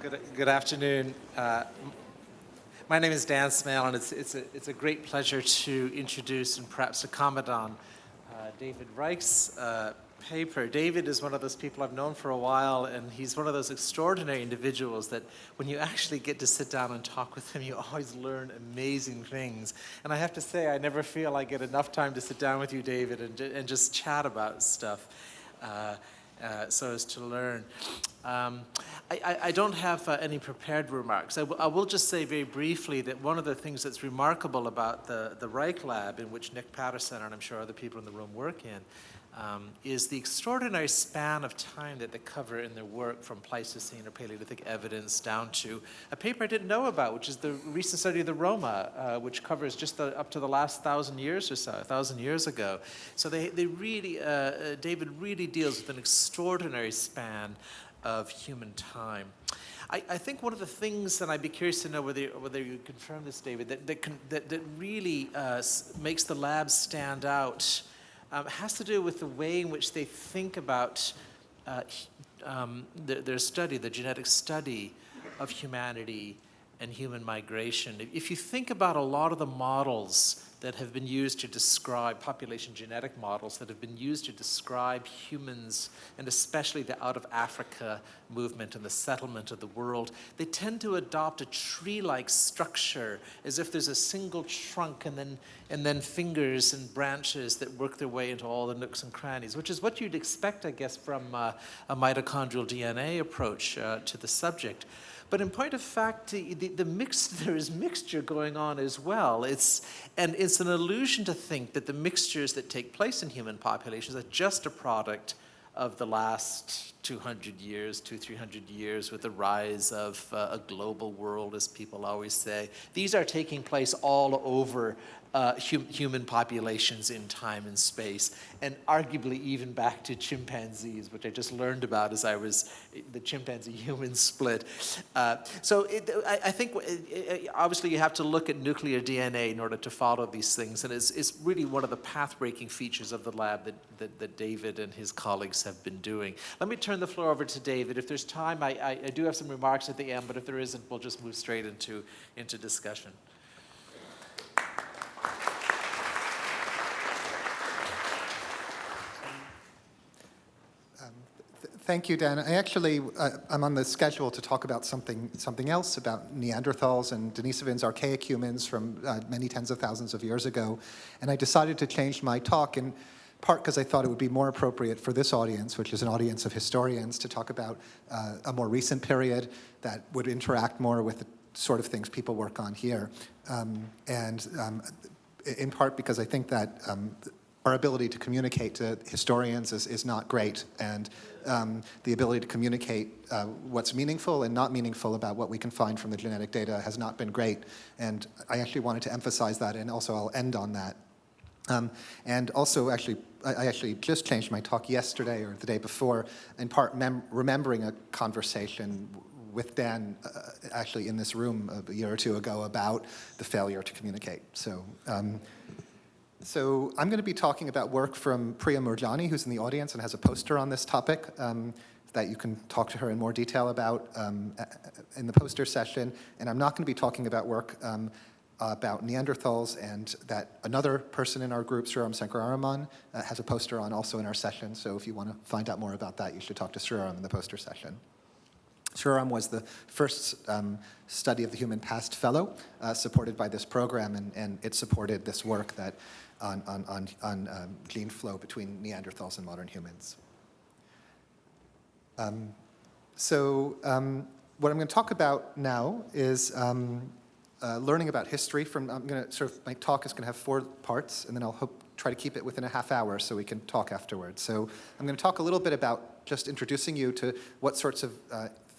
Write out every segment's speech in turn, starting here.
Good afternoon. My name is Dan Smale, and it's a great pleasure to introduce and perhaps to comment on David Reich's paper. David is one of those people I've known for a while, and he's one of those extraordinary individuals that when you actually get to sit down and talk with him, you always learn amazing things. And I have to say, I never feel I get enough time to sit down with you, David, and just chat about stuff. So as to learn. I don't have any prepared remarks. I will just say very briefly that one of the things that's remarkable about the Reich lab, in which Nick Patterson and I'm sure other people in the room work in, is the extraordinary span of time that they cover in their work, from Pleistocene or Paleolithic evidence down to a paper I didn't know about, which is the recent study of the Roma, which covers just up to the last 1,000 years or so, 1,000 years ago. So they really, David really deals with an extraordinary span of human time. I think one of the things, and I'd be curious to know whether you confirm this, David, that really makes the lab stand out has to do with the way in which they think about their study, the genetic study of humanity and human migration. If you think about a lot of the models that have been used to describe population genetic models that have been used to describe humans, and especially the out of Africa movement and the settlement of the world, they tend to adopt a tree-like structure, as if there's a single trunk and then fingers and branches that work their way into all the nooks and crannies, which is what you'd expect, I guess, from a mitochondrial DNA approach to the subject. But in point of fact, there is mixture going on as well. It's an illusion to think that the mixtures that take place in human populations are just a product of the last 200 years, 300 years, with the rise of a global world, as people always say. These are taking place all over human populations in time and space, and arguably even back to chimpanzees, which I just learned about as I was the chimpanzee-human split. So I think obviously you have to look at nuclear DNA in order to follow these things, and it's really one of the path-breaking features of the lab that David and his colleagues have been doing. Let me turn the floor over to David. If there's time, I do have some remarks at the end, but if there isn't, we'll just move straight into discussion. Thank you, Dan. I'm on the schedule to talk about something else, about Neanderthals and Denisovans, archaic humans from many tens of thousands of years ago. And I decided to change my talk in part because I thought it would be more appropriate for this audience, which is an audience of historians, to talk about a more recent period that would interact more with the sort of things people work on here. In part because I think that our ability to communicate to historians is not great, and the ability to communicate what's meaningful and not meaningful about what we can find from the genetic data has not been great, and I actually wanted to emphasize that, and also I'll end on that. And also, I actually just changed my talk yesterday or the day before, in part remembering a conversation with Dan actually in this room a year or two ago about the failure to communicate. So I'm going to be talking about work from Priya Murjani, who's in the audience and has a poster on this topic that you can talk to her in more detail about in the poster session. And I'm not going to be talking about work about Neanderthals, and that another person in our group, Sriram Sankaraman, has a poster on also in our session. So if you want to find out more about that, you should talk to Sriram in the poster session. Sriram was the first study of the human past fellow supported by this program, and it supported this work that on gene flow between Neanderthals and modern humans. What I'm going to talk about now is learning about history. My talk is going to have 4 parts, and then I'll try to keep it within a half hour so we can talk afterwards. So I'm going to talk a little bit about just introducing you to what sorts of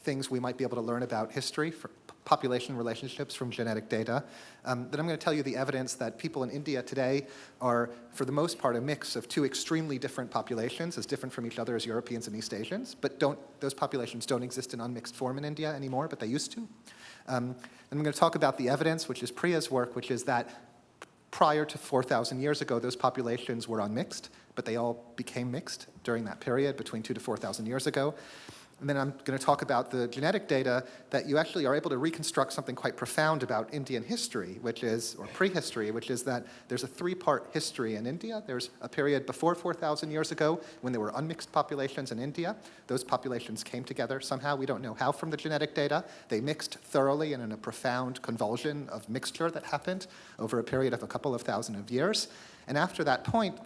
things we might be able to learn about history, for population relationships from genetic data. Then I'm going to tell you the evidence that people in India today are, for the most part, a mix of 2 extremely different populations, as different from each other as Europeans and East Asians, but those populations don't exist in unmixed form in India anymore, but they used to. And I'm going to talk about the evidence, which is Priya's work, which is that prior to 4,000 years ago, those populations were unmixed, but they all became mixed during that period between 2,000 to 4,000 years ago. And then I'm going to talk about the genetic data that you actually are able to reconstruct something quite profound about Indian history, which is, or prehistory, which is that there's a three-part history in India. There's a period before 4,000 years ago when there were unmixed populations in India. Those populations came together somehow. We don't know how from the genetic data. They mixed thoroughly and in a profound convulsion of mixture that happened over a period of a couple of thousand of years. And after that point,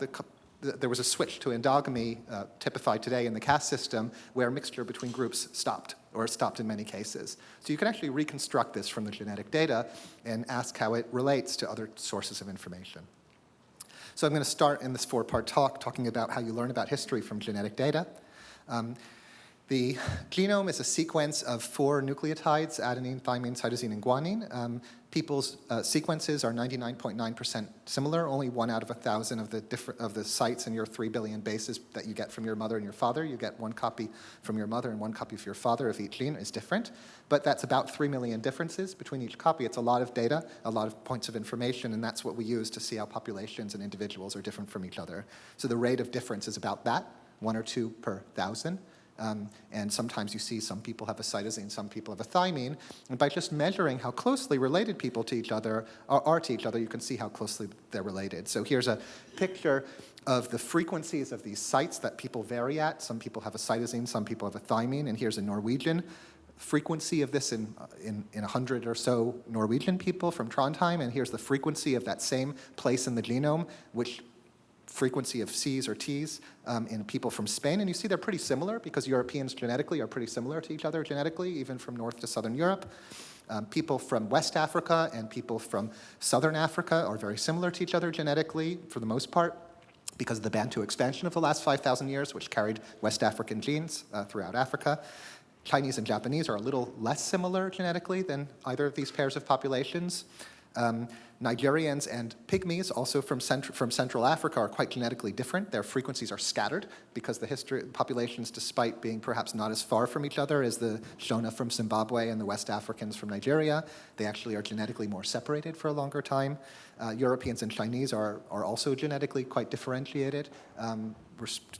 there was a switch to endogamy, typified today in the caste system, where mixture between groups stopped, or stopped in many cases. So you can actually reconstruct this from the genetic data and ask how it relates to other sources of information. So I'm going to start in this four-part talk talking about how you learn about history from genetic data. The genome is a sequence of 4 nucleotides, adenine, thymine, cytosine, and guanine. People's sequences are 99.9% similar. Only 1 out of 1,000 of the sites in your 3 billion bases that you get from your mother and your father. You get 1 copy from your mother and 1 copy for your father of each gene is different. But that's about 3 million differences between each copy. It's a lot of data, a lot of points of information, and that's what we use to see how populations and individuals are different from each other. So the rate of difference is about that, 1 or 2 per 1,000. And sometimes you see some people have a cytosine, some people have a thymine. And by just measuring how closely related people to each other are to each other, you can see how closely they're related. So here's a picture of the frequencies of these sites that people vary at. Some people have a cytosine, some people have a thymine. And here's a Norwegian frequency of this in 100 or so Norwegian people from Trondheim. And here's the frequency of that same place in the genome, which frequency of Cs or Ts in people from Spain. And you see they're pretty similar because Europeans genetically are pretty similar to each other genetically, even from North to Southern Europe. People from West Africa and people from Southern Africa are very similar to each other genetically for the most part because of the Bantu expansion of the last 5,000 years, which carried West African genes throughout Africa. Chinese and Japanese are a little less similar genetically than either of these pairs of populations. Nigerians and Pygmies, also from Central Africa, are quite genetically different. Their frequencies are scattered because the populations, despite being perhaps not as far from each other as the Shona from Zimbabwe and the West Africans from Nigeria, they actually are genetically more separated for a longer time. Europeans and Chinese are also genetically quite differentiated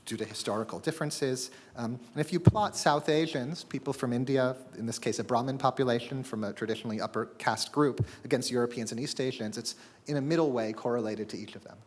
due to historical differences. And if you plot South Asians, people from India, in this case a Brahmin population from a traditionally upper caste group, against Europeans and East Asians, it's in a middle way correlated to each of them.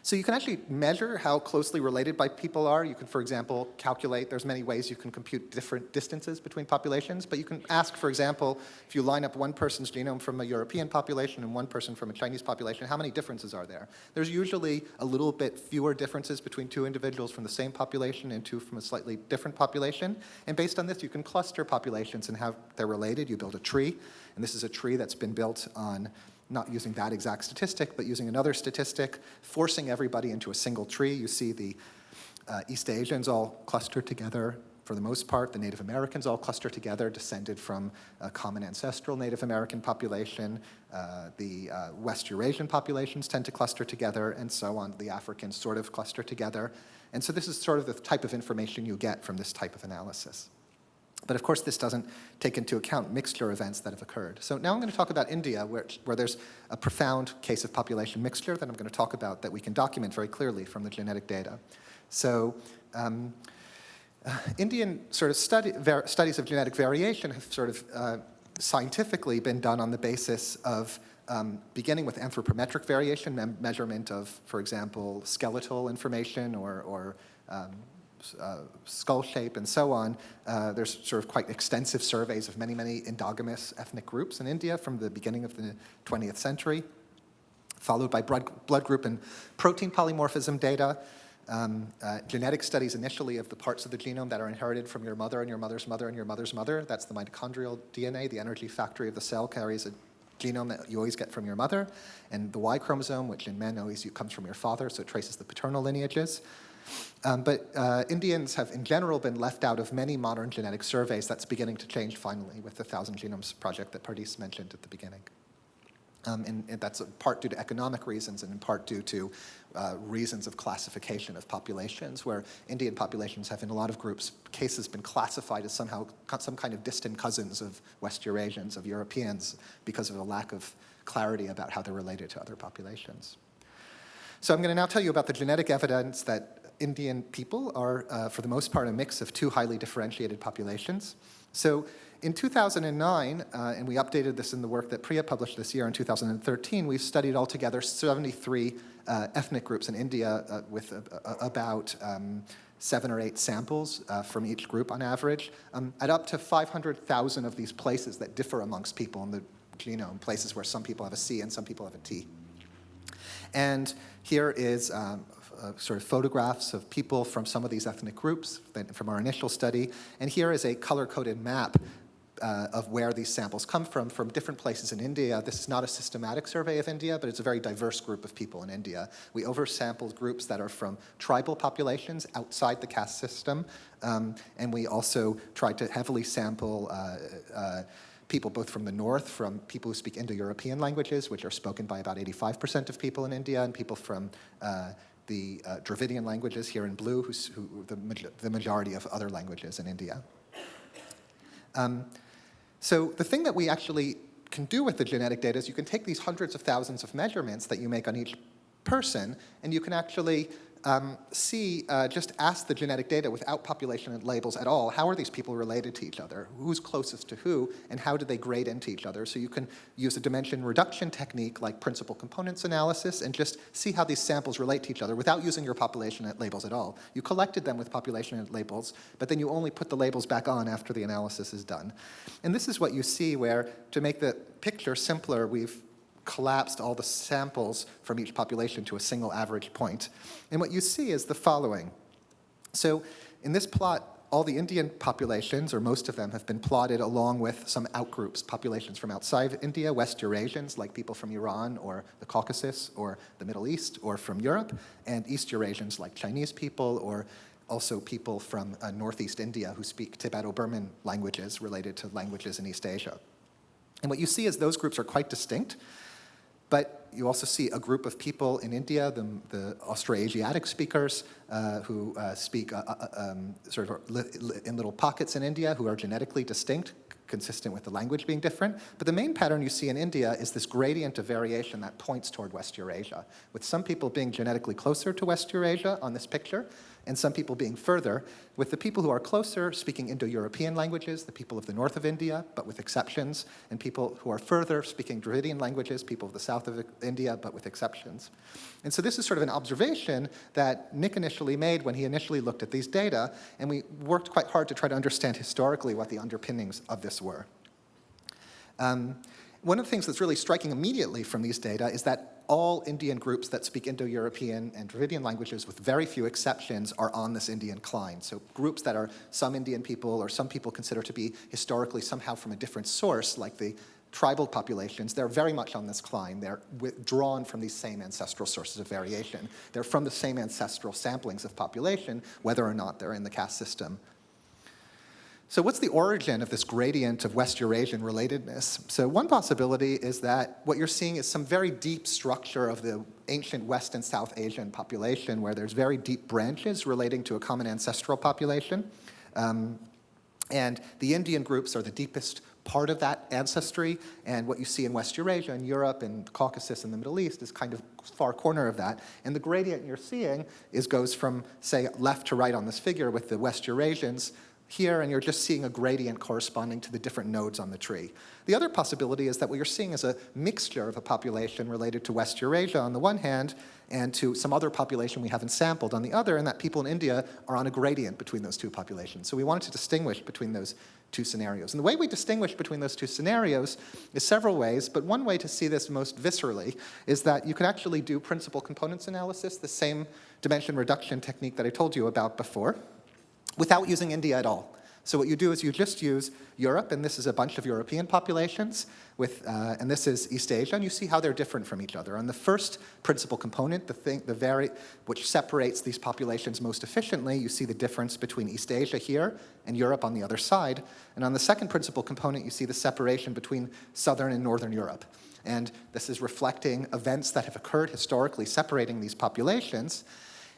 So you can actually measure how closely related people are. You can, for example, calculate, there's many ways you can compute different distances between populations, but you can ask, for example, if you line up one person's genome from a European population and one person from a Chinese population, how many differences are there? There's usually a little bit fewer differences between 2 individuals from the same population and 2 from a slightly different population. And based on this, you can cluster populations and how they're related. You build a tree, and this is a tree that's been built on not using that exact statistic, but using another statistic, forcing everybody into a single tree. You see the East Asians all clustered together for the most part. The Native Americans all cluster together, descended from a common ancestral Native American population. The West Eurasian populations tend to cluster together, and so on. The Africans sort of cluster together. And so this is sort of the type of information you get from this type of analysis. But of course, this doesn't take into account mixture events that have occurred. So now I'm going to talk about India, where there's a profound case of population mixture that I'm going to talk about that we can document very clearly from the genetic data. So Indian sort of studies of genetic variation have sort of scientifically been done on the basis of beginning with anthropometric variation, measurement of, for example, skeletal information or skull shape and so on. There's sort of quite extensive surveys of many, many endogamous ethnic groups in India from the beginning of the 20th century, followed by blood group and protein polymorphism data, genetic studies initially of the parts of the genome that are inherited from your mother and your mother's mother and your mother's mother. That's the mitochondrial DNA. The energy factory of the cell carries a genome that you always get from your mother, and the Y chromosome, which in men always comes from your father, so it traces the paternal lineages. But Indians have, in general, been left out of many modern genetic surveys. That's beginning to change finally with the 1,000 Genomes project that Pardis mentioned at the beginning. And that's in part due to economic reasons and in part due to reasons of classification of populations, where Indian populations have, in a lot of cases, been classified as somehow some kind of distant cousins of West Eurasians, of Europeans, because of a lack of clarity about how they're related to other populations. So I'm going to now tell you about the genetic evidence that Indian people are, for the most part, a mix of two highly differentiated populations. So in 2009, and we updated this in the work that Priya published this year in 2013, we've studied altogether 73 ethnic groups in India with about 7 or 8 samples from each group on average, at up to 500,000 of these places that differ amongst people in the genome, places where some people have a C and some people have a T. And here is sort of photographs of people from some of these ethnic groups from our initial study. And here is a color-coded map of where these samples come from different places in India. This is not a systematic survey of India, but it's a very diverse group of people in India. We oversampled groups that are from tribal populations outside the caste system, and we also tried to heavily sample people both from the north, from people who speak Indo-European languages, which are spoken by about 85% of people in India, and people from the Dravidian languages here in blue, who the majority of other languages in India. So the thing that we actually can do with the genetic data is you can take these hundreds of thousands of measurements that you make on each person, and you can actually just ask the genetic data without population and labels at all, how are these people related to each other? Who's closest to who, and how do they grade into each other? So you can use a dimension reduction technique like principal components analysis and just see how these samples relate to each other without using your population and labels at all. You collected them with population and labels, but then you only put the labels back on after the analysis is done. And this is what you see where, to make the picture simpler, we've collapsed all the samples from each population to a single average point. And what you see is the following. So in this plot, all the Indian populations, or most of them, have been plotted along with some outgroups, populations from outside of India, West Eurasians, like people from Iran or the Caucasus or the Middle East or from Europe, and East Eurasians, like Chinese people, or also people from Northeast India who speak Tibeto-Burman languages related to languages in East Asia. And what you see is those groups are quite distinct. But you also see a group of people in India, the Austroasiatic speakers, who speak sort of in little pockets in India, who are genetically distinct, consistent with the language being different. But the main pattern you see in India is this gradient of variation that points toward West Eurasia, with some people being genetically closer to West Eurasia on this picture, and some people being further, with the people who are closer speaking Indo-European languages, the people of the north of India, but with exceptions, and people who are further speaking Dravidian languages, people of the south of India, but with exceptions. And so this is sort of an observation that Nick initially made when he initially looked at these data, and we worked quite hard to try to understand historically what the underpinnings of this were. One of the things that's really striking immediately from these data is that all Indian groups that speak Indo-European and Dravidian languages, with very few exceptions, are on this Indian cline. So groups that are some Indian people or some people consider to be historically somehow from a different source, like the tribal populations, they're very much on this cline. They're withdrawn from these same ancestral sources of variation. They're from the same ancestral samplings of population, whether or not they're in the caste system. So what's the origin of this gradient of West Eurasian relatedness? So one possibility is that what you're seeing is some very deep structure of the ancient West and South Asian population, where there's very deep branches relating to a common ancestral population. And the Indian groups are the deepest part of that ancestry, and what you see in West Eurasia and Europe and the Caucasus and the Middle East is kind of far corner of that. And the gradient you're seeing goes from, say, left to right on this figure with the West Eurasians here, and you're just seeing a gradient corresponding to the different nodes on the tree. The other possibility is that what you're seeing is a mixture of a population related to West Eurasia on the one hand, and to some other population we haven't sampled on the other, and that people in India are on a gradient between those two populations. So we wanted to distinguish between those two scenarios. And the way we distinguish between those two scenarios is several ways, but one way to see this most viscerally is that you can actually do principal components analysis, the same dimension reduction technique that I told you about before, without using India at all. So what you do is you just use Europe, and this is a bunch of European populations, and this is East Asia, and you see how they're different from each other. On the first principal component, which separates these populations most efficiently, you see the difference between East Asia here and Europe on the other side. And on the second principal component, you see the separation between Southern and Northern Europe. And this is reflecting events that have occurred historically separating these populations.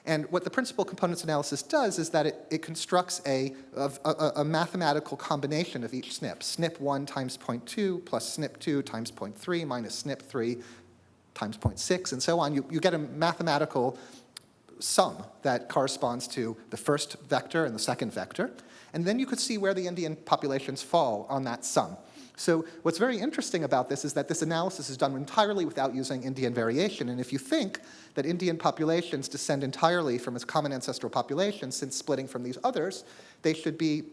And what the principal components analysis does is that it constructs a mathematical combination of each SNP. SNP1 times 0.2 plus SNP2 times 0.3 minus SNP3 times 0.6 and so on. You get a mathematical sum that corresponds to the first vector and the second vector. And then you could see where the Indian populations fall on that sum. So what's very interesting about this is that this analysis is done entirely without using Indian variation. And if you think that Indian populations descend entirely from its common ancestral population, since splitting from these others, they should be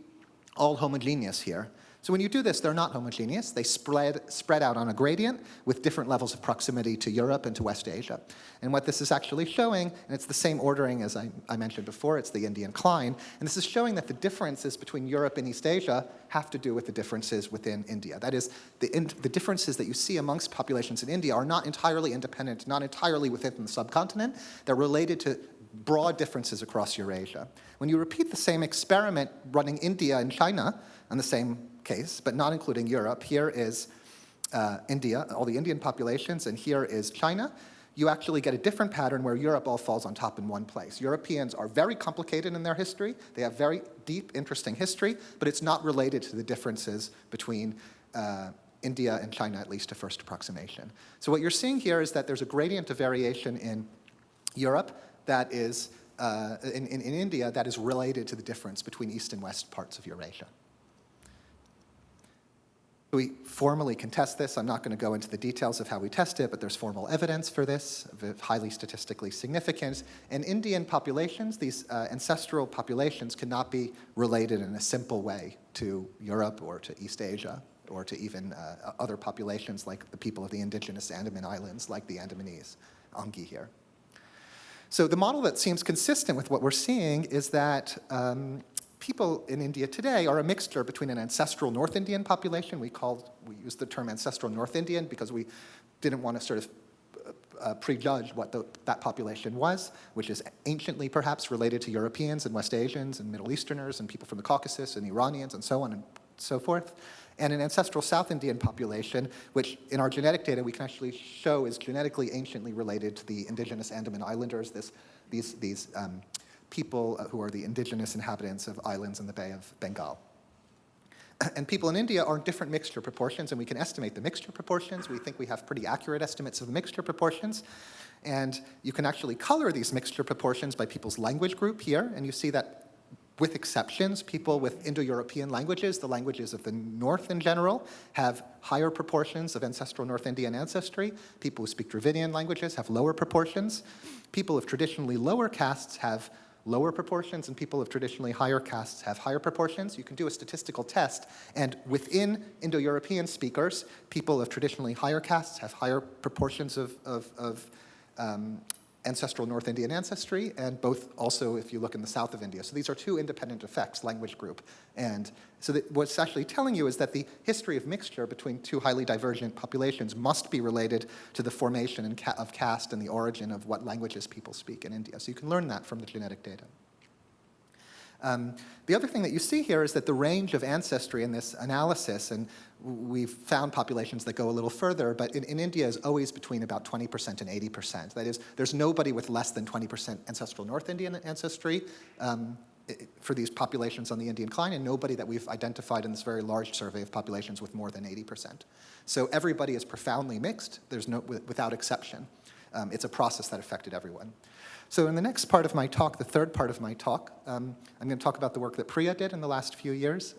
all homogeneous here. So when you do this, they're not homogeneous. They spread out on a gradient with different levels of proximity to Europe and to West Asia. And what this is actually showing, and it's the same ordering as I mentioned before, it's the Indian cline, and this is showing that the differences between Europe and East Asia have to do with the differences within India. That is, the differences that you see amongst populations in India are not entirely independent, not entirely within the subcontinent. They're related to broad differences across Eurasia. When you repeat the same experiment running India and China on the same case, but not including Europe, here is India, all the Indian populations, and here is China, you actually get a different pattern where Europe all falls on top in one place. Europeans are very complicated in their history. They have very deep, interesting history, but it's not related to the differences between India and China, at least to first approximation. So what you're seeing here is that there's a gradient of variation in Europe that is, in India, that is related to the difference between east and west parts of Eurasia. We formally can test this. I'm not going to go into the details of how we test it, but there's formal evidence for this, highly statistically significant. And Indian populations, these ancestral populations, cannot be related in a simple way to Europe or to East Asia or to even other populations like the people of the indigenous Andaman Islands, like the Andamanese, Angi here. So the model that seems consistent with what we're seeing is that people in India today are a mixture between an ancestral North Indian population. We use the term ancestral North Indian because we didn't want to sort of prejudge what that population was, which is anciently perhaps related to Europeans and West Asians and Middle Easterners and people from the Caucasus and Iranians and so on and so forth. And an ancestral South Indian population, which in our genetic data we can actually show is genetically anciently related to the indigenous Andaman Islanders, these people who are the indigenous inhabitants of islands in the Bay of Bengal. And people in India are in different mixture proportions, and we can estimate the mixture proportions. We think we have pretty accurate estimates of the mixture proportions. And you can actually color these mixture proportions by people's language group here, and you see that with exceptions, people with Indo-European languages, the languages of the North in general, have higher proportions of ancestral North Indian ancestry. People who speak Dravidian languages have lower proportions. People of traditionally lower castes have lower proportions, and people of traditionally higher castes have higher proportions. You can do a statistical test, and within Indo-European speakers, people of traditionally higher castes have higher proportions of ancestral North Indian ancestry, and both also if you look in the south of India. So these are two independent effects, language group. And so what's actually telling you is that the history of mixture between two highly divergent populations must be related to the formation of caste and the origin of what languages people speak in India. So you can learn that from the genetic data. The other thing that you see here is that the range of ancestry in this analysis, and we've found populations that go a little further, but in India is always between about 20% and 80%. That is, there's nobody with less than 20% ancestral North Indian ancestry for these populations on the Indian cline, and nobody that we've identified in this very large survey of populations with more than 80%. So everybody is profoundly mixed, without exception. It's a process that affected everyone. So in the next part of my talk, the third part of my talk, I'm going to talk about the work that Priya did in the last few years.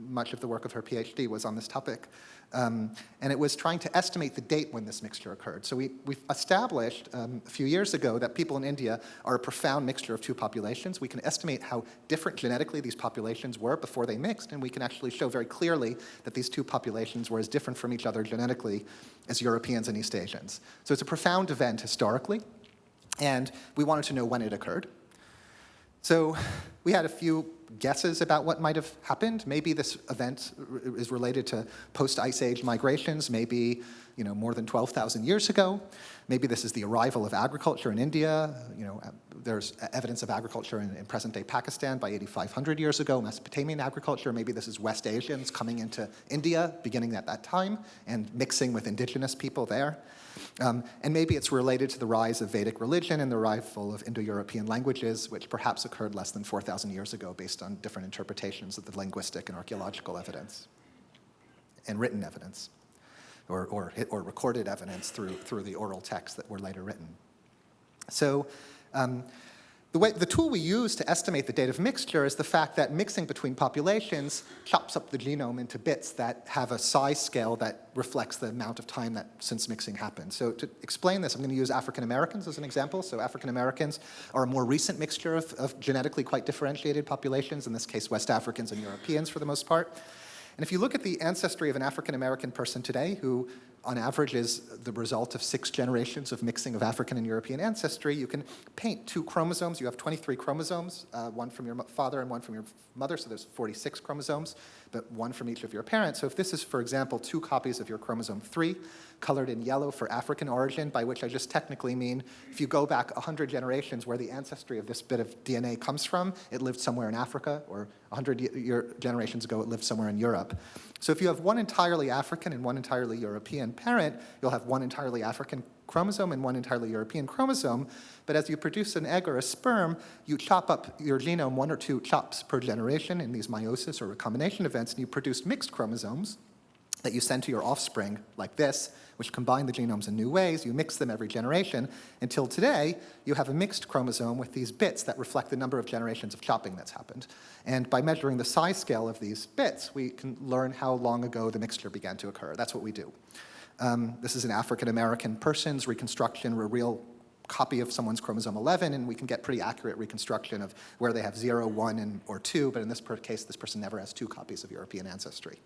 Much of the work of her PhD was on this topic. And it was trying to estimate the date when this mixture occurred. So we've established a few years ago that people in India are a profound mixture of two populations. We can estimate how different genetically these populations were before they mixed, and we can actually show very clearly that these two populations were as different from each other genetically as Europeans and East Asians. So it's a profound event historically, and we wanted to know when it occurred. So we had a few guesses about what might have happened. Maybe this event is related to post-Ice Age migrations, maybe more than 12,000 years ago. Maybe this is the arrival of agriculture in India. There's evidence of agriculture in present-day Pakistan by 8,500 years ago, Mesopotamian agriculture. Maybe this is West Asians coming into India, beginning at that time, and mixing with indigenous people there. And maybe it's related to the rise of Vedic religion and the arrival of Indo-European languages, which perhaps occurred less than 4,000 years ago based on different interpretations of the linguistic and archaeological evidence and written evidence, or recorded evidence through the oral texts that were later written. So The tool we use to estimate the date of mixture is the fact that mixing between populations chops up the genome into bits that have a size scale that reflects the amount of time that since mixing happened. So to explain this, I'm going to use African Americans as an example. So African Americans are a more recent mixture of genetically quite differentiated populations, in this case West Africans and Europeans for the most part. And if you look at the ancestry of an African American person today, who on average is the result of 6 generations of mixing of African and European ancestry, you can paint 2 chromosomes. You have 23 chromosomes, one from your father and one from your mother, so there's 46 chromosomes, but one from each of your parents. So if this is, for example, 2 copies of your chromosome 3, colored in yellow for African origin, by which I just technically mean if you go back 100 generations where the ancestry of this bit of DNA comes from, it lived somewhere in Africa, or 100 generations ago it lived somewhere in Europe. So if you have one entirely African and one entirely European parent, you'll have one entirely African chromosome and one entirely European chromosome. But as you produce an egg or a sperm, you chop up your genome 1 or 2 chops per generation in these meiosis or recombination events, and you produce mixed chromosomes that you send to your offspring like this, which combine the genomes in new ways. You mix them every generation until today you have a mixed chromosome with these bits that reflect the number of generations of chopping that's happened. And by measuring the size scale of these bits, we can learn how long ago the mixture began to occur. That's what we do. This is an African American person's reconstruction, a real copy of someone's chromosome 11, and we can get pretty accurate reconstruction of where they have 0, 1, or 2, but in this case, this person never has 2 copies of European ancestry.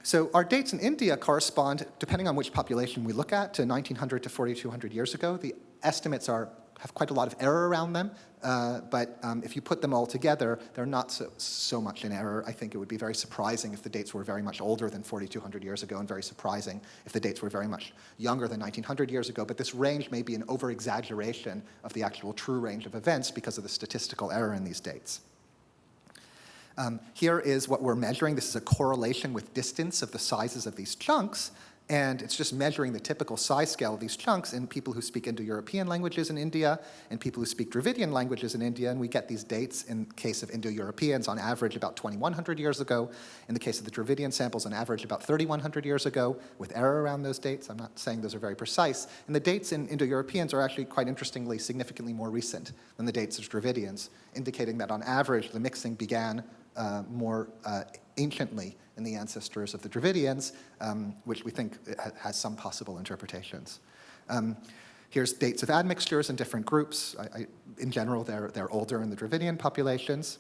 So our dates in India correspond, depending on which population we look at, to 1900 to 4200 years ago. The estimates have quite a lot of error around them, but if you put them all together, they're not so much in error. I think it would be very surprising if the dates were very much older than 4200 years ago, and very surprising if the dates were very much younger than 1900 years ago, but this range may be an over-exaggeration of the actual true range of events because of the statistical error in these dates. Here is what we're measuring. This is a correlation with distance of the sizes of these chunks, and it's just measuring the typical size scale of these chunks in people who speak Indo-European languages in India and people who speak Dravidian languages in India, and we get these dates in the case of Indo-Europeans on average about 2100 years ago, in the case of the Dravidian samples on average about 3100 years ago, with error around those dates. I'm not saying those are very precise, and the dates in Indo-Europeans are actually quite interestingly significantly more recent than the dates of Dravidians, indicating that on average the mixing began more anciently in the ancestors of the Dravidians, which we think has some possible interpretations. Here's dates of admixtures in different groups. In general, they're older in the Dravidian populations.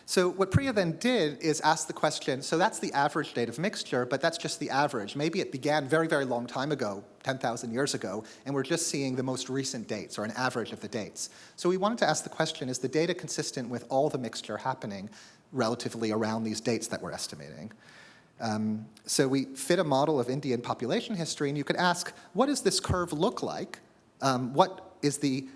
So what Priya then did is ask the question, so that's the average date of mixture, but that's just the average. Maybe it began very, very long time ago, 10,000 years ago, and we're just seeing the most recent dates, or an average of the dates. So we wanted to ask the question, is the data consistent with all the mixture happening relatively around these dates that we're estimating? So we fit a model of Indian population history, and you could ask, what does this curve look like? What is the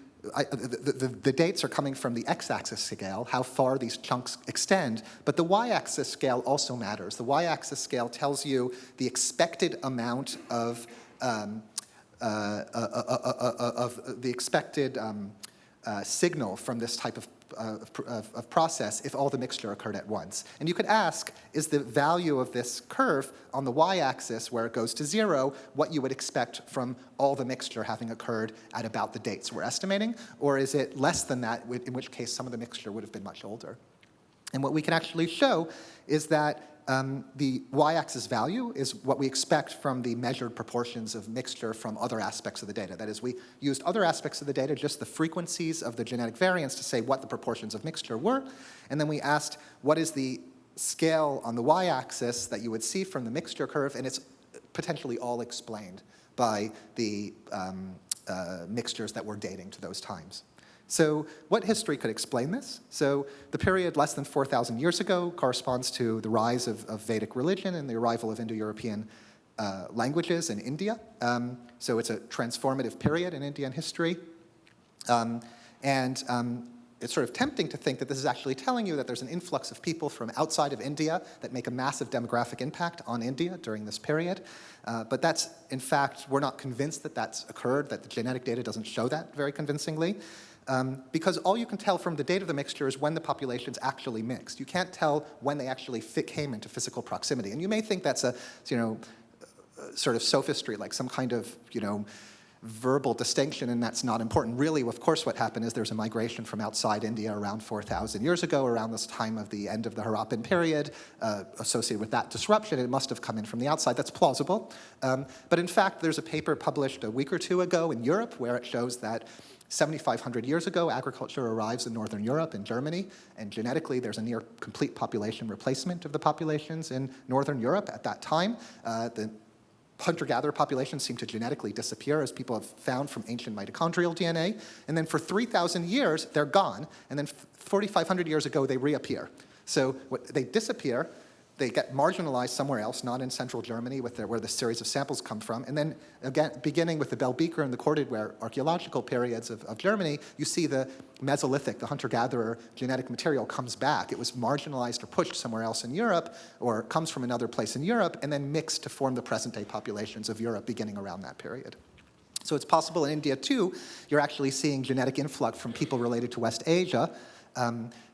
dates are coming from the x-axis scale, how far these chunks extend, but the y-axis scale also matters. The y-axis scale tells you the expected amount of the expected signal from this type of process if all the mixture occurred at once. And you could ask, is the value of this curve on the y-axis where it goes to 0 what you would expect from all the mixture having occurred at about the dates we're estimating, or is it less than that, in which case some of the mixture would have been much older? And what we can actually show is that the y-axis value is what we expect from the measured proportions of mixture from other aspects of the data. That is, we used other aspects of the data, just the frequencies of the genetic variants, to say what the proportions of mixture were, and then we asked what is the scale on the y-axis that you would see from the mixture curve, and it's potentially all explained by the mixtures that we're dating to those times. So what history could explain this? So the period less than 4,000 years ago corresponds to the rise of Vedic religion and the arrival of Indo-European languages in India. So it's a transformative period in Indian history. It's sort of tempting to think that this is actually telling you that there's an influx of people from outside of India that make a massive demographic impact on India during this period. But that's, in fact, we're not convinced that that's occurred, that the genetic data doesn't show that very convincingly. Because all you can tell from the date of the mixture is when the populations actually mixed. You can't tell when they actually came into physical proximity. And you may think that's a, sort of sophistry, like some kind of, verbal distinction, and that's not important. Really, of course, what happened is there's a migration from outside India around 4,000 years ago, around this time of the end of the Harappan period, associated with that disruption. It must have come in from the outside. That's plausible. But in fact, there's a paper published a week or two ago in Europe where it shows that 7,500 years ago, agriculture arrives in Northern Europe, in Germany, and genetically there's a near complete population replacement of the populations in Northern Europe at that time. The hunter-gatherer populations seem to genetically disappear, as people have found from ancient mitochondrial DNA. And then for 3,000 years, they're gone. And then 4,500 years ago, they reappear. So they disappear. They get marginalized somewhere else, not in central Germany, where the series of samples come from. And then, again, beginning with the Bell-Beaker and the corded ware archaeological periods of Germany, you see the Mesolithic, the hunter-gatherer genetic material comes back. It was marginalized or pushed somewhere else in Europe, or comes from another place in Europe, and then mixed to form the present-day populations of Europe beginning around that period. So it's possible in India, too, you're actually seeing genetic influx from people related to West Asia,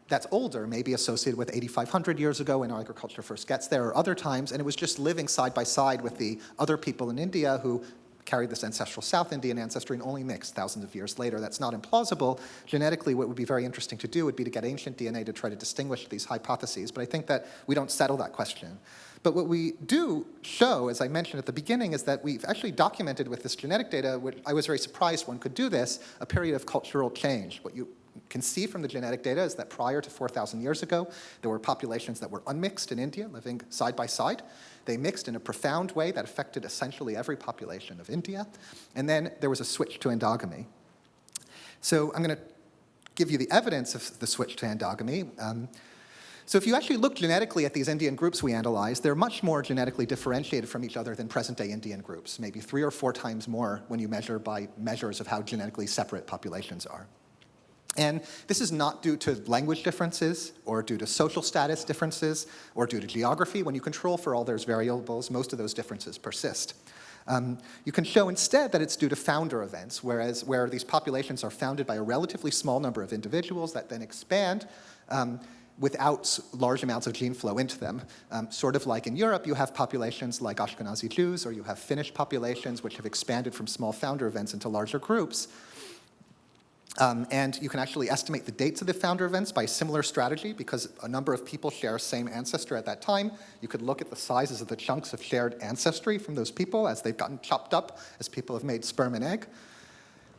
that's older, maybe associated with 8,500 years ago when agriculture first gets there, or other times, and it was just living side by side with the other people in India who carried this ancestral South Indian ancestry and only mixed thousands of years later. That's not implausible. Genetically, what would be very interesting to do would be to get ancient DNA to try to distinguish these hypotheses, but I think that we don't settle that question. But what we do show, as I mentioned at the beginning, is that we've actually documented with this genetic data, which I was very surprised one could do this, a period of cultural change. What you can see from the genetic data is that prior to 4,000 years ago, there were populations that were unmixed in India, living side by side. They mixed in a profound way that affected essentially every population of India. And then there was a switch to endogamy. So I'm going to give you the evidence of the switch to endogamy. So if you actually look genetically at these Indian groups we analyzed, they're much more genetically differentiated from each other than present-day Indian groups, maybe 3 or 4 times more when you measure by measures of how genetically separate populations are. And this is not due to language differences, or due to social status differences, or due to geography. When you control for all those variables, most of those differences persist. You can show instead that it's due to founder events, where these populations are founded by a relatively small number of individuals that then expand without large amounts of gene flow into them. Sort of like in Europe, you have populations like Ashkenazi Jews, or you have Finnish populations which have expanded from small founder events into larger groups. And you can actually estimate the dates of the founder events by a similar strategy, because a number of people share same ancestor at that time. You could look at the sizes of the chunks of shared ancestry from those people as they've gotten chopped up, as people have made sperm and egg,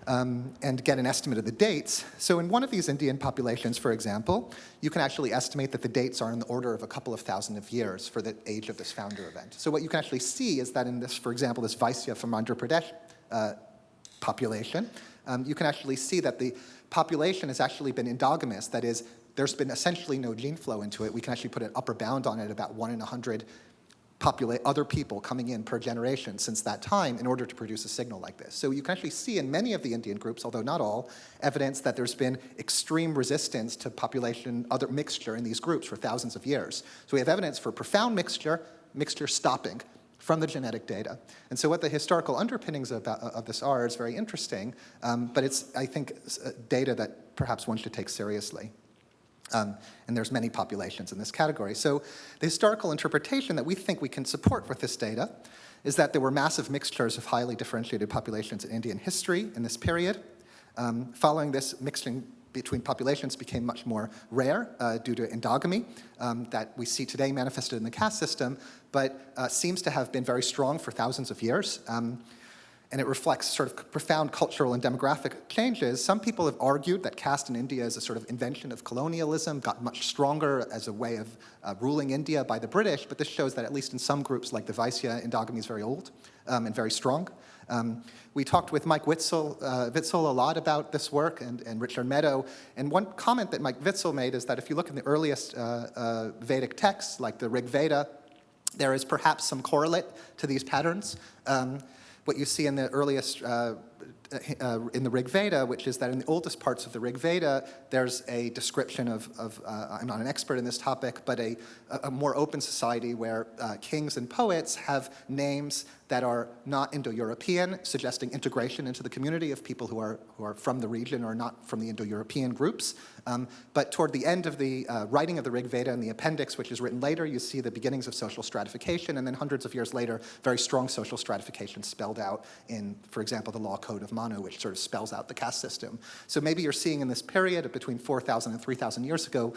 and get an estimate of the dates. So in one of these Indian populations, for example, you can actually estimate that the dates are in the order of a couple of thousand of years for the age of this founder event. So what you can actually see is that in this, for example, this Vaisya from Andhra Pradesh population, you can actually see that the population has actually been endogamous. That is, there's been essentially no gene flow into it. We can actually put an upper bound on it, about 1 in 100 other people coming in per generation since that time in order to produce a signal like this. So you can actually see in many of the Indian groups, although not all, evidence that there's been extreme resistance to population, other mixture in these groups for thousands of years. So we have evidence for profound mixture stopping from the genetic data. And so what the historical underpinnings of this are is very interesting, but it's, I think, data that perhaps one should take seriously. And there's many populations in this category. So the historical interpretation that we think we can support with this data is that there were massive mixtures of highly differentiated populations in Indian history in this period. Following this, mixing between populations became much more rare due to endogamy that we see today manifested in the caste system, but seems to have been very strong for thousands of years. And it reflects sort of profound cultural and demographic changes. Some people have argued that caste in India is a sort of invention of colonialism, got much stronger as a way of ruling India by the British, but this shows that at least in some groups like the Vaisya, endogamy is very old and very strong. We talked with Mike Witzel a lot about this work, and Richard Meadow, and one comment that Mike Witzel made is that if you look in the earliest Vedic texts, like the Rig Veda, there is perhaps some correlate to these patterns. What you see in the earliest, in the Rig Veda, which is that in the oldest parts of the Rig Veda, there's a description of I'm not an expert in this topic, but a more open society where kings and poets have names that are not Indo-European, suggesting integration into the community of people who are from the region or not from the Indo-European groups. But toward the end of the writing of the Rig Veda, in the appendix, which is written later, you see the beginnings of social stratification, and then hundreds of years later, very strong social stratification spelled out in, for example, the law code code of Manu, which sort of spells out the caste system. So maybe you're seeing in this period of between 4,000 and 3,000 years ago,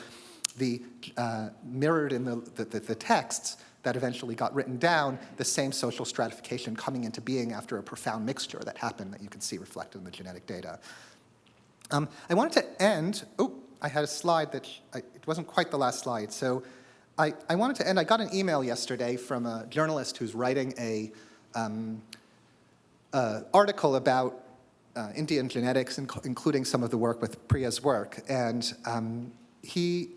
the mirrored in the texts that eventually got written down, the same social stratification coming into being after a profound mixture that happened that you can see reflected in the genetic data. I wanted to end, I had a slide that, it wasn't quite the last slide. So I wanted to end, I got an email yesterday from a journalist who's writing a article about Indian genetics, including some of the work with Priya's work. And he's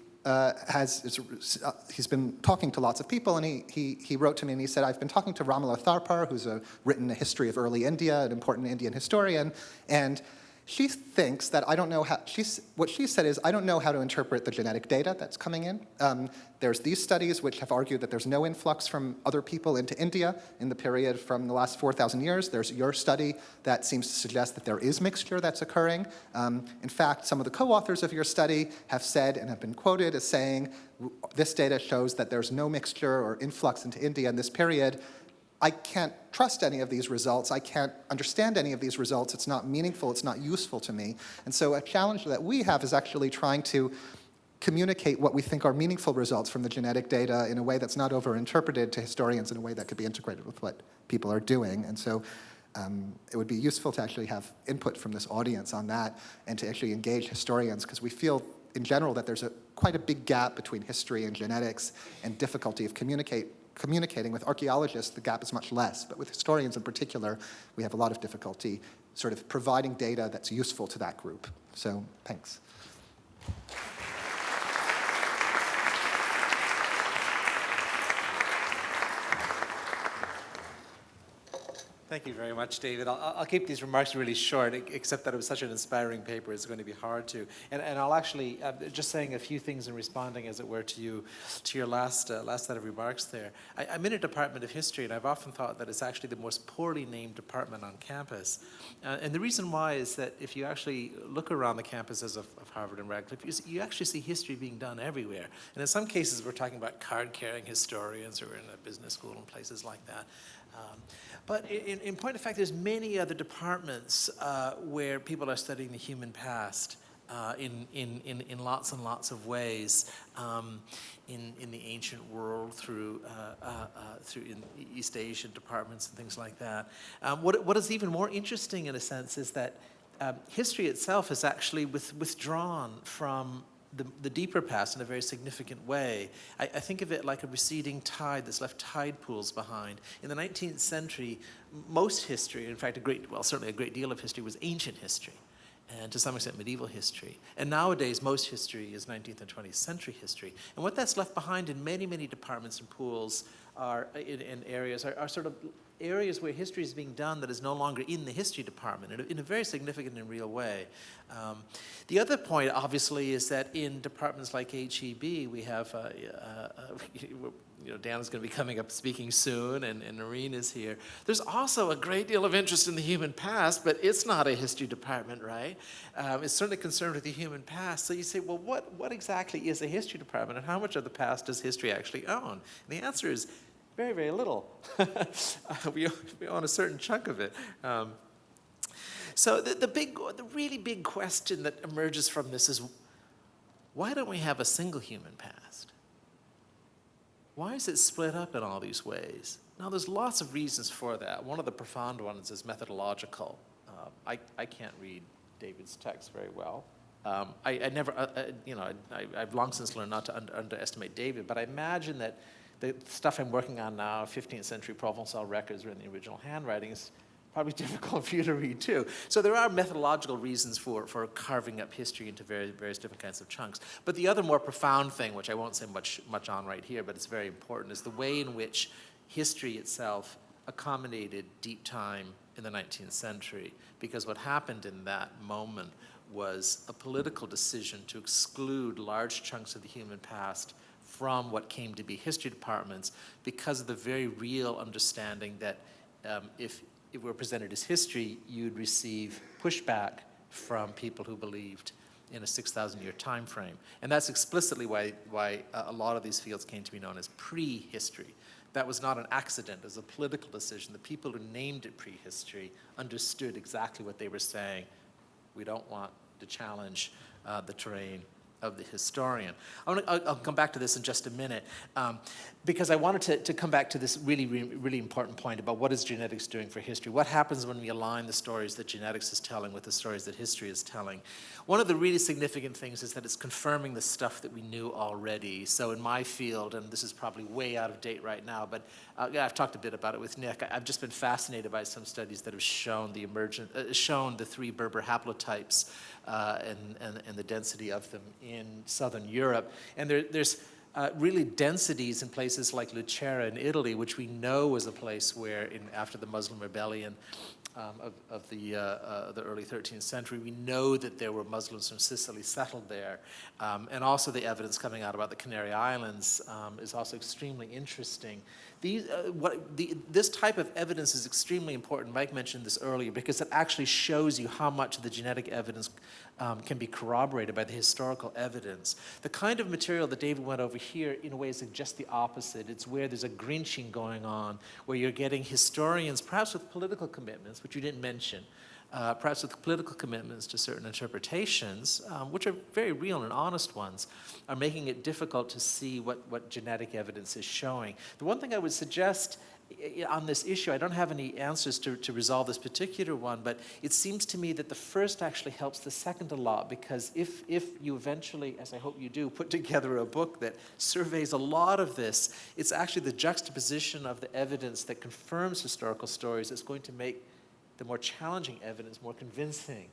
been talking to lots of people, and he wrote to me and he said, I've been talking to Ramala Tharpar, who's written a history of early India, an important Indian historian, and she thinks that I don't know how, what she said is, I don't know how to interpret the genetic data that's coming in. There's these studies which have argued that there's no influx from other people into India in the period from the last 4,000 years. There's your study that seems to suggest that there is mixture that's occurring. In fact, some of the co-authors of your study have said and have been quoted as saying, this data shows that there's no mixture or influx into India in this period. I can't trust any of these results. I can't understand any of these results. It's not meaningful. It's not useful to me. And so a challenge that we have is actually trying to communicate what we think are meaningful results from the genetic data in a way that's not over-interpreted to historians in a way that could be integrated with what people are doing. And so it would be useful to actually have input from this audience on that and to actually engage historians, because we feel in general that there's quite a big gap between history and genetics and difficulty of communicating. With archaeologists, the gap is much less, but with historians in particular, we have a lot of difficulty sort of providing data that's useful to that group. So, thanks. Thank you very much, David. I'll keep these remarks really short, except that it was such an inspiring paper, it's going to be hard to. And I'll actually, just saying a few things and responding, as it were, to your last set of remarks there. I'm in a department of history, and I've often thought that it's actually the most poorly named department on campus. And the reason why is that if you actually look around the campuses of Harvard and Radcliffe, you actually see history being done everywhere. And in some cases, we're talking about card-carrying historians who are in a business school and places like that. But in point of fact, there's many other departments where people are studying the human past in lots and lots of ways in the ancient world through in East Asian departments and things like that. What is even more interesting in a sense is that history itself is actually withdrawn from the deeper past in a very significant way. I think of it like a receding tide that's left tide pools behind. In the 19th century, most history, in fact, certainly a great deal of history was ancient history, and to some extent medieval history. And nowadays, most history is 19th and 20th century history. And what that's left behind in many, many departments and pools are sort of areas where history is being done that is no longer in the history department in a very significant and real way. The other point, obviously, is that in departments like HEB, we have, Dan's going to be coming up speaking soon, and Noreen is here. There's also a great deal of interest in the human past, but it's not a history department, right? It's certainly concerned with the human past. So you say, well, what exactly is a history department, and how much of the past does history actually own? And the answer is very, very little. We own a certain chunk of it. So the really big question that emerges from this is, why don't we have a single human past? Why is it split up in all these ways? Now, there's lots of reasons for that. One of the profound ones is methodological. I can't read David's text very well. I've long since learned not to underestimate David, but I imagine that the stuff I'm working on now, 15th century Provençal records are in the original handwriting, is probably difficult for you to read too. So there are methodological reasons for carving up history into various different kinds of chunks. But the other more profound thing, which I won't say much on right here, but it's very important, is the way in which history itself accommodated deep time in the 19th century. Because what happened in that moment was a political decision to exclude large chunks of the human past from what came to be history departments because of the very real understanding that if it were presented as history, you'd receive pushback from people who believed in a 6,000-year time frame. And that's explicitly why a lot of these fields came to be known as prehistory. That was not an accident, it was a political decision. The people who named it prehistory understood exactly what they were saying. We don't want to challenge the terrain of the historian. I'll come back to this in just a minute, because I wanted to come back to this really important point about what is genetics doing for history. What happens when we align the stories that genetics is telling with the stories that history is telling? One of the really significant things is that it's confirming the stuff that we knew already. So in my field, and this is probably way out of date right now, but I've talked a bit about it with Nick. I've just been fascinated by some studies that have shown the three Berber haplotypes and the density of them in southern Europe. And there's really densities in places like Lucera in Italy, which we know was a place where, after the Muslim rebellion of the early 13th century, we know that there were Muslims from Sicily settled there. And also the evidence coming out about the Canary Islands is also extremely interesting. This type of evidence is extremely important. Mike mentioned this earlier because it actually shows you how much of the genetic evidence can be corroborated by the historical evidence. The kind of material that David went over here, in a way, is just the opposite. It's where there's a Grinching going on, where you're getting historians, perhaps with political commitments, which you didn't mention, perhaps with political commitments to certain interpretations, which are very real and honest ones, are making it difficult to see what genetic evidence is showing. The one thing I would suggest on this issue, I don't have any answers to resolve this particular one, but it seems to me that the first actually helps the second a lot, because if you eventually, as I hope you do, put together a book that surveys a lot of this, it's actually the juxtaposition of the evidence that confirms historical stories that's going to make the more challenging evidence more convincing.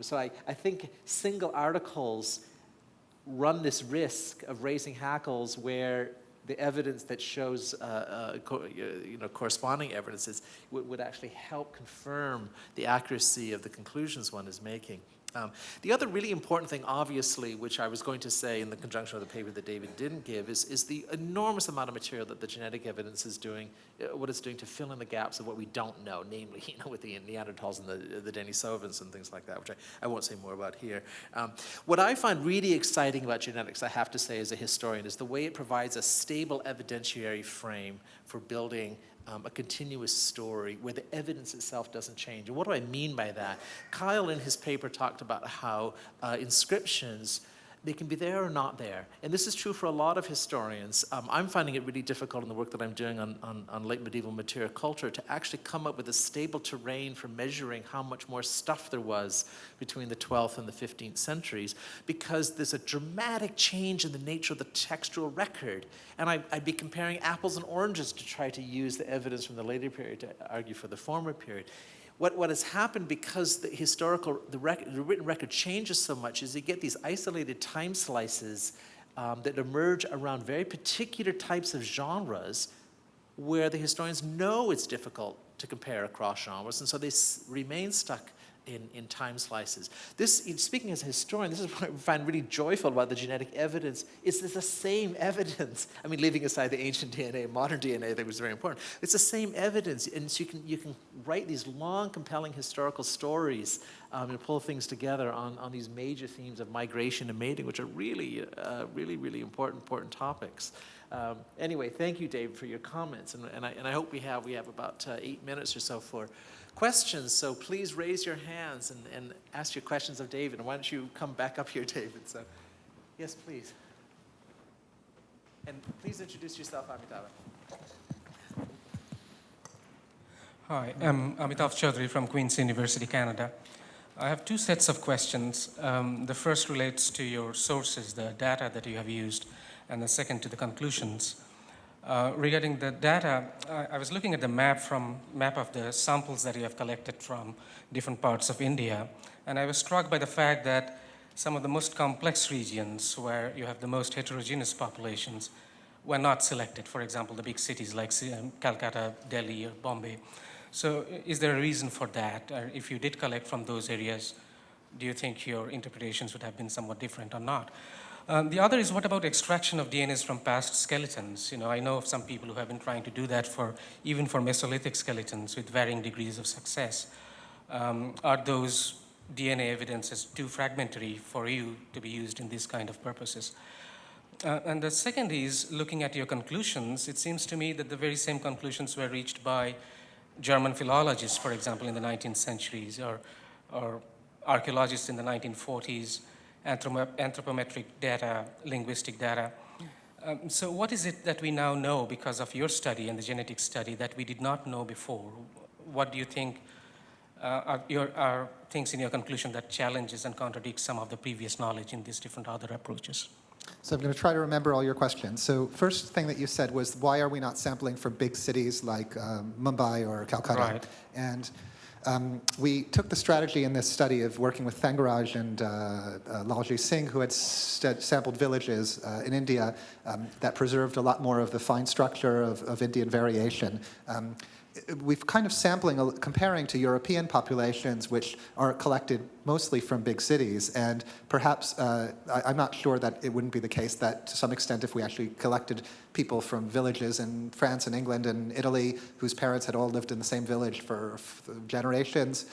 So I think single articles run this risk of raising hackles where the evidence that shows corresponding evidences would actually help confirm the accuracy of the conclusions one is making. The other really important thing, obviously, which I was going to say in the conjunction of the paper that David didn't give, is the enormous amount of material that the genetic evidence is doing, what it's doing to fill in the gaps of what we don't know, namely, with the Neanderthals and the Denisovans and things like that, which I won't say more about here. What I find really exciting about genetics, I have to say as a historian, is the way it provides a stable evidentiary frame for building a continuous story where the evidence itself doesn't change. And what do I mean by that? Kyle in his paper talked about how inscriptions, they can be there or not there. And this is true for a lot of historians. I'm finding it really difficult in the work that I'm doing on late medieval material culture to actually come up with a stable terrain for measuring how much more stuff there was between the 12th and the 15th centuries, because there's a dramatic change in the nature of the textual record. And I'd be comparing apples and oranges to try to use the evidence from the later period to argue for the former period. What has happened, because the written record changes so much, is you get these isolated time slices that emerge around very particular types of genres where the historians know it's difficult to compare across genres, and so they remain stuck in time slices. This, speaking as a historian, this is what I find really joyful about the genetic evidence. It's the same evidence. I mean, leaving aside the ancient DNA, modern DNA, that was very important. It's the same evidence, and so you can write these long, compelling historical stories and pull things together on these major themes of migration and mating, which are really, really important topics. Anyway, thank you, Dave, for your comments, and I hope we have about 8 minutes or so for questions, so please raise your hands and ask your questions of David. And why don't you come back up here, David? So, yes, please. And please introduce yourself, Amitabh. Hi, I'm Amitav Chaudhary from Queen's University, Canada. I have two sets of questions. The first relates to your sources, the data that you have used, and the second to the conclusions. Regarding the data, I was looking at the map of the samples that you have collected from different parts of India, and I was struck by the fact that some of the most complex regions where you have the most heterogeneous populations were not selected. For example, the big cities like Calcutta, Delhi, or Bombay. So is there a reason for that? Or if you did collect from those areas, do you think your interpretations would have been somewhat different or not? The other is, what about extraction of DNAs from past skeletons? I know of some people who have been trying to do that even for Mesolithic skeletons with varying degrees of success. Are those DNA evidence is too fragmentary for you to be used in these kind of purposes. And the second is, looking at your conclusions, it seems to me that the very same conclusions were reached by German philologists, for example, in the 19th centuries, or archaeologists in the 1940s, anthropometric data, linguistic data. So what is it that we now know because of your study and the genetic study that we did not know before? What do you think are things in your conclusion that challenges and contradicts some of the previous knowledge in these different other approaches? So I'm going to try to remember all your questions. So first thing that you said was, why are we not sampling from big cities like Mumbai or Calcutta? Right. And we took the strategy in this study of working with Thangaraj and Lalji Singh, who had sampled villages in India that preserved a lot more of the fine structure of Indian variation. We've kind of comparing to European populations, which are collected mostly from big cities, and perhaps I'm not sure that it wouldn't be the case that to some extent if we actually collected people from villages in France and England and Italy whose parents had all lived in the same village for generations,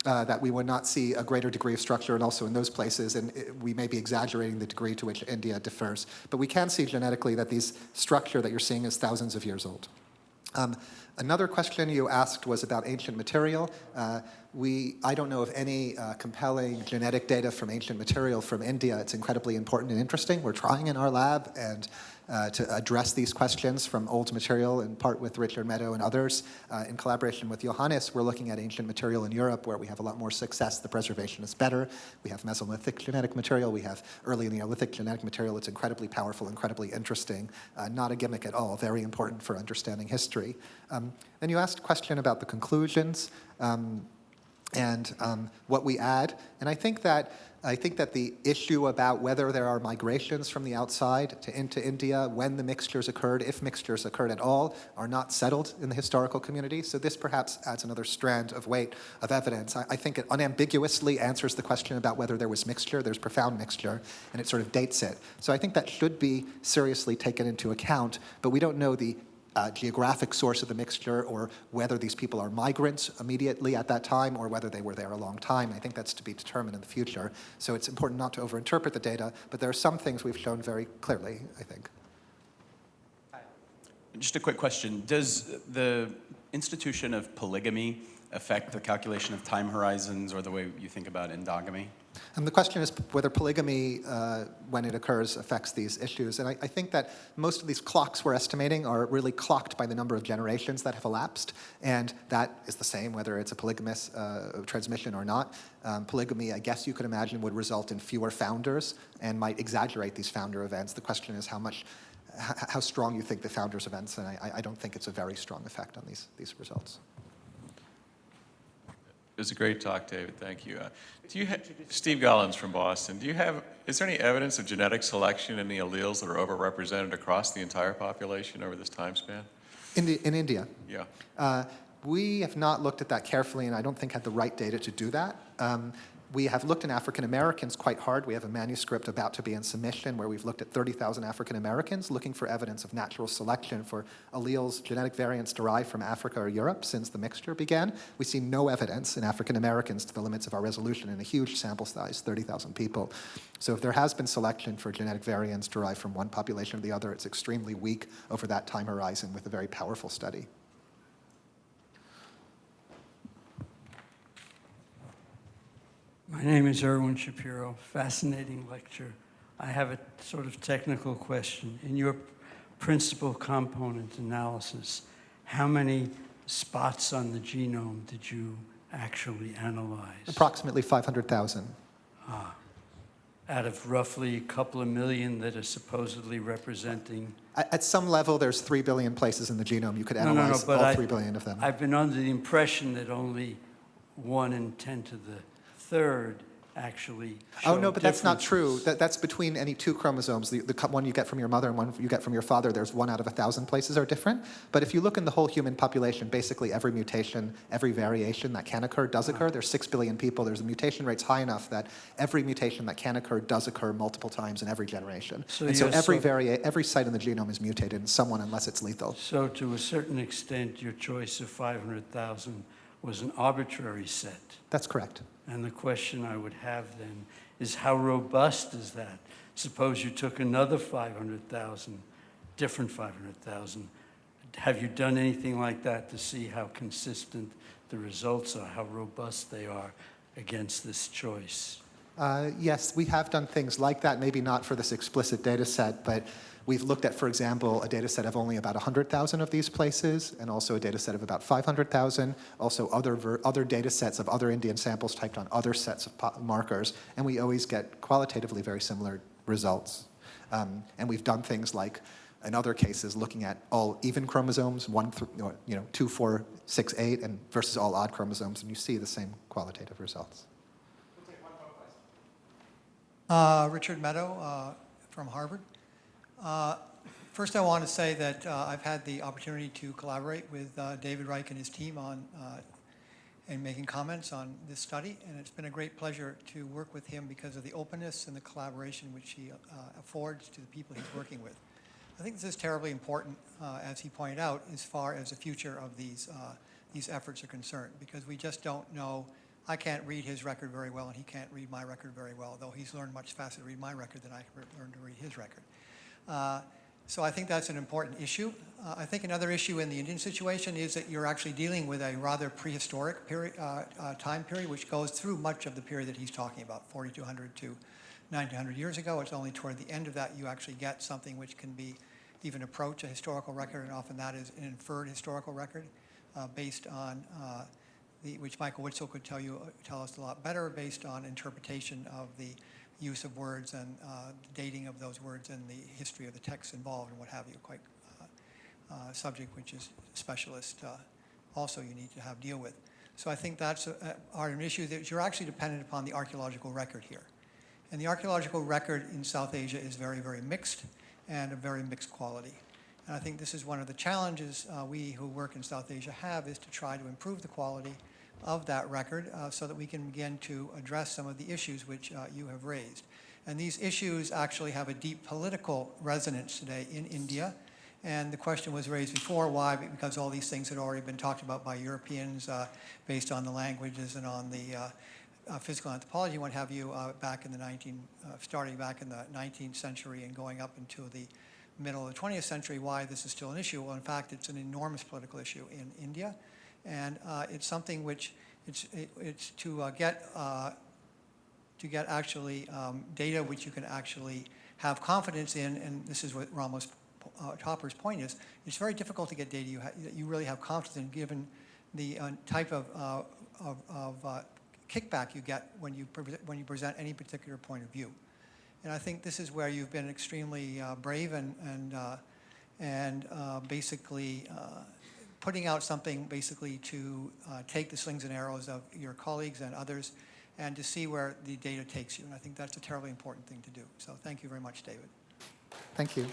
that we would not see a greater degree of structure, and also in those places, and we may be exaggerating the degree to which India differs. But we can see genetically that these structure that you're seeing is thousands of years old. Another question you asked was about ancient material. I don't know of any compelling genetic data from ancient material from India. It's incredibly important and interesting. We're trying in our lab and to address these questions from old material, in part with Richard Meadow and others. In collaboration with Johannes, we're looking at ancient material in Europe where we have a lot more success. The preservation is better. We have Mesolithic genetic material. We have early Neolithic genetic material. It's incredibly powerful, incredibly interesting. Not a gimmick at all. Very important for understanding history. Then you asked a question about the conclusions and what we add. And I think that the issue about whether there are migrations from the outside into India, when the mixtures occurred, if mixtures occurred at all, are not settled in the historical community. So this perhaps adds another strand of weight of evidence. I think it unambiguously answers the question about whether there was mixture. There's profound mixture, and it sort of dates it. So I think that should be seriously taken into account, but we don't know the geographic source of the mixture, or whether these people are migrants immediately at that time, or whether they were there a long time. I think that's to be determined in the future. So it's important not to overinterpret the data, but there are some things we've shown very clearly, I think. Just a quick question. Does the institution of polygamy affect the calculation of time horizons or the way you think about endogamy? And the question is whether polygamy, when it occurs, affects these issues. And I think that most of these clocks we're estimating are really clocked by the number of generations that have elapsed. And that is the same whether it's a polygamous transmission or not. Polygamy, I guess you could imagine, would result in fewer founders and might exaggerate these founder events. The question is how strong you think the founders' events, and I don't think it's a very strong effect on these results. It was a great talk, David. Thank you. Steve Gollins from Boston. Is there any evidence of genetic selection in the alleles that are overrepresented across the entire population over this time span? In India? Yeah. We have not looked at that carefully, and I don't think had the right data to do that. We have looked in African Americans quite hard. We have a manuscript about to be in submission where we've looked at 30,000 African Americans looking for evidence of natural selection for alleles, genetic variants derived from Africa or Europe since the mixture began. We see no evidence in African Americans to the limits of our resolution in a huge sample size, 30,000 people. So if there has been selection for genetic variants derived from one population or the other, it's extremely weak over that time horizon with a very powerful study. My name is Erwin Shapiro. Fascinating lecture. I have a sort of technical question. In your principal component analysis, how many spots on the genome did you actually analyze? Approximately 500,000. Out of roughly a couple of million that are supposedly representing? At some level, there's 3 billion places in the genome. You could analyze all 3 billion of them. I've been under the impression that only 1 in 10 to the third actually show Oh, no, but that's not true. differences. That's between any two chromosomes. The one you get from your mother and one you get from your father, there's 1 out of 1,000 places are different. But if you look in the whole human population, basically every mutation, every variation that can occur does occur. There's 6 billion people. There's a mutation rates high enough that every mutation that can occur does occur multiple times in every generation. So and so you're every site in the genome is mutated in someone unless it's lethal. So to a certain extent, your choice of 500,000 was an arbitrary set. That's correct. And the question I would have then is how robust is that? Suppose you took another 500,000, different 500,000. Have you done anything like that to see how consistent the results are, how robust they are against this choice? Yes, we have done things like that, maybe not for this explicit data set, but we've looked at, for example, a data set of only about 100,000 of these places, and also a data set of about 500,000, also other data sets of other Indian samples typed on other sets of markers, and we always get qualitatively very similar results. And we've done things like, in other cases, looking at all even chromosomes, 2, 4, 6, 8, and versus all odd chromosomes, and you see the same qualitative results. Richard Meadow from Harvard. First, I want to say that I've had the opportunity to collaborate with David Reich and his team on and making comments on this study, and it's been a great pleasure to work with him because of the openness and the collaboration which he affords to the people he's working with. I think this is terribly important, as he pointed out, as far as the future of these efforts are concerned, because we just don't know. I can't read his record very well, and he can't read my record very well, though he's learned much faster to read my record than I learned to read his record. So I think that's an important issue. I think another issue in the Indian situation is that you're actually dealing with a rather prehistoric period, time period, which goes through much of the period that he's talking about, 4,200 to 1,900 years ago. It's only toward the end of that you actually get something which can be even approach a historical record, and often that is an inferred historical record based on which Michael Witzel could tell us a lot better, based on interpretation of the use of words and dating of those words and the history of the texts involved and what have you. Quite subject which is specialist also you need to have deal with. So I think that's an issue that you're actually dependent upon the archaeological record here. And the archaeological record in South Asia is very, very mixed and of very mixed quality. And I think this is one of the challenges we who work in South Asia have, is to try to improve the quality of that record so that we can begin to address some of the issues which you have raised. And these issues actually have a deep political resonance today in India. And the question was raised before, why? Because all these things had already been talked about by Europeans based on the languages and on the physical anthropology, what have you, back in the starting back in the 19th century and going up into the middle of the 20th century. Why this is still an issue? Well, in fact, it's an enormous political issue in India, and it's something which it's to get actually data which you can actually have confidence in, and this is what Ramos Topper's point is. It's very difficult to get data that you really have confidence in, given the type of kickback you get when you present any particular point of view. And I think this is where you've been extremely brave and basically putting out something basically to take the slings and arrows of your colleagues and others and to see where the data takes you. And I think that's a terribly important thing to do. So thank you very much, David. Thank you.